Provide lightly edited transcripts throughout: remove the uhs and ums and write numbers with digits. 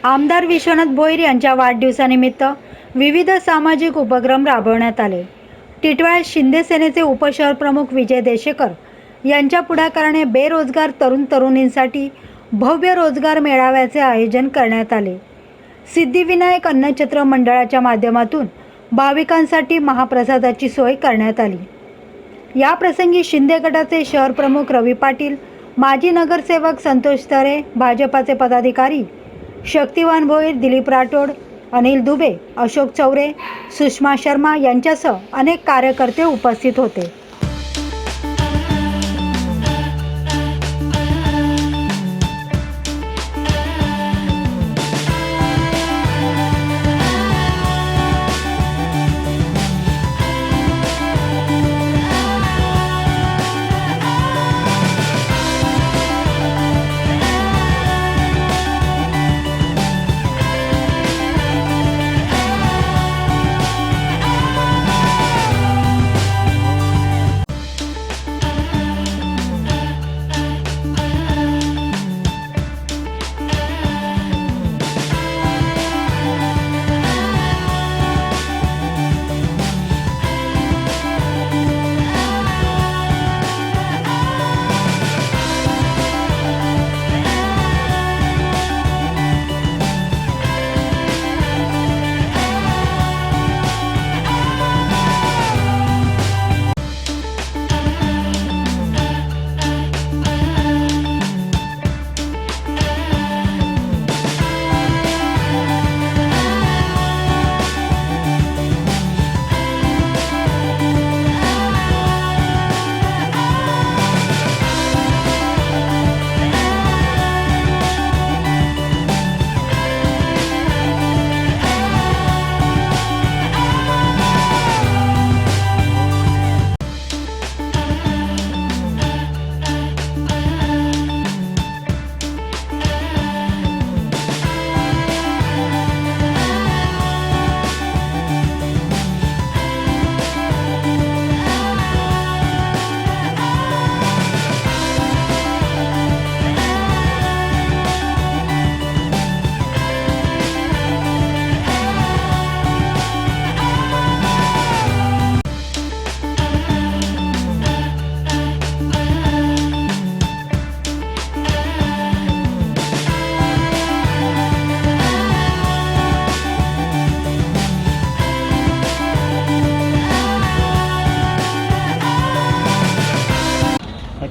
आमदार विश्वनाथ भोईर यांच्या वाढदिवसानिमित्त विविध सामाजिक उपक्रम राबवण्यात आले। टिटवाळ्यात शिंदे सेनेचे उपशहर प्रमुख विजय देशेकर यांच्या पुढाकाराने बेरोजगार तरुण-तरुणींसाठी भव्य रोजगार मेळाव्याचे आयोजन करण्यात आले। सिद्धिविनायक अन्नछत्र मंडळाच्या माध्यमातून भाविकांसाठी महाप्रसादाची सोय करण्यात आली। या प्रसंगी शिंदे गटाचे शहर प्रमुख रवी पाटील, माजी नगरसेवक संतोष तरे, भाजपाचे पदाधिकारी शक्तिवान भोईर, दिलीप राठोड, अनिल दुबे, अशोक चौरे, सुषमा शर्मा यांच्यासह अनेक कार्यकर्ते उपस्थित होते।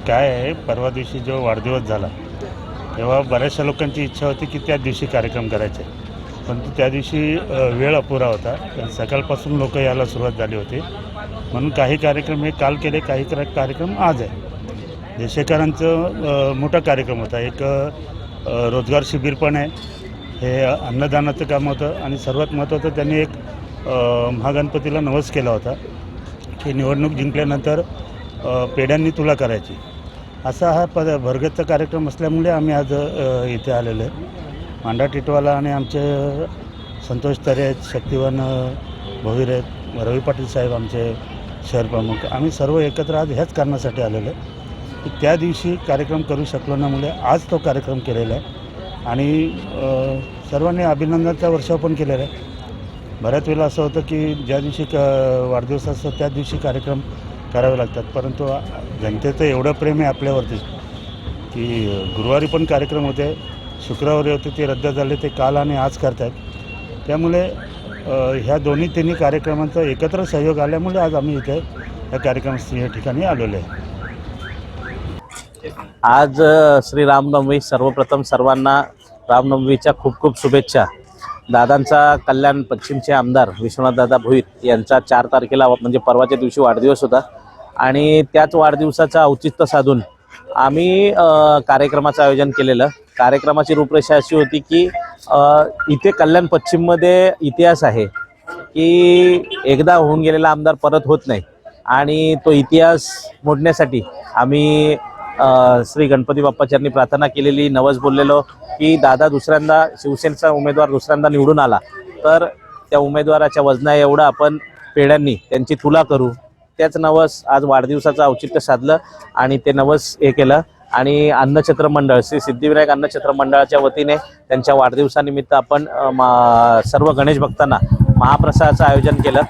काय आहे, परवा दिवशी जो वाढदिवस झाला तेव्हा बऱ्याचशा लोकांची इच्छा होती की त्या दिवशी कार्यक्रम करायचे, पण त्या दिवशी वेळ अपुरा होता। सकाळपासून लोक यायला सुरुवात झाली होती, म्हणून काही कार्यक्रम हे काल केले, काही कार्यक्रम आज आहे। देशेकरांचं मोठा कार्यक्रम होता, एक रोजगार शिबिर पण आहे, हे अन्नदानाचं काम होतं आणि सर्वात महत्त्वाचं त्यांनी एक महागणपतीला नवस केला होता की निवडणूक जिंकल्यानंतर पेढ्यांनी तुला करायची, असा हा भरगतचा कार्यक्रम असल्यामुळे आम्ही आज इथे आलेलो आहे। मांडा टिटवाला आणि आमचे संतोष तरे आहेत, शक्तिवान भोईर आहेत, रवी पाटील साहेब आमचे शहर प्रमुख, आम्ही सर्व एकत्र आज ह्याच कारणासाठी आलेलो आहे की त्या दिवशी कार्यक्रम करू शकलो नमुळे आज तो कार्यक्रम केलेला आहे आणि सर्वांनी अभिनंदनाचा वर्षाव पण केलेला आहे। बऱ्याच वेळेला असं होतं की ज्या दिवशी वाढदिवस असतो त्या दिवशी कार्यक्रम करावे लागतात, परंतु जनतेचं एवढं प्रेम आहे आपल्यावरती की गुरुवारी पण कार्यक्रम होते, शुक्रवारी होते, ते रद्द झाले, ते काल आणि आज करत आहेत। त्यामुळे ह्या तिन्ही कार्यक्रमांचा एकत्र सहयोग आल्यामुळे आज आम्ही इथे या या ठिकाणी आलेलो आहे। आज श्री रामनवमी, सर्वप्रथम सर्वांना रामनवमीच्या खूप खूप शुभेच्छा। दादांचा कल्याण पश्चिमचे आमदार विश्वनाथ दादा भोईर यांचा 4 तारखेला म्हणजे परवाच्या दिवशी वाढदिवस होता आणि त्याच वाढदिवसाचा औचित्य साधून आम्ही कार्यक्रमाचं आयोजन केलेलं। कार्यक्रमाची रूपरेषा अशी होती की इथे कल्याण पश्चिममध्ये इतिहास आहे की एकदा होऊन गेलेला आमदार परत होत नाही आणि तो इतिहास मोडण्यासाठी आम्ही श्री गणपती बाप्पाच्यांनी प्रार्थना केलेली, नवस बोललेलो की दादा दुसऱ्यांदा शिवसेनेचा उमेदवार दुसऱ्यांदा निवडून आला तर त्या उमेदवाराच्या वजना एवढा आपण पेढ्यांनी त्यांची तुला करू। त्याच नवस आज वाढदिवसाचं औचित्य साधलं आणि ते नवस हे केलं आणि अन्नछत्र मंडळ श्री सिद्धिविनायक अन्नछत्र मंडळाच्या वतीने त्यांच्या वाढदिवसानिमित्त आपण सर्व गणेश भक्तांना महाप्रसादाचं आयोजन केलं।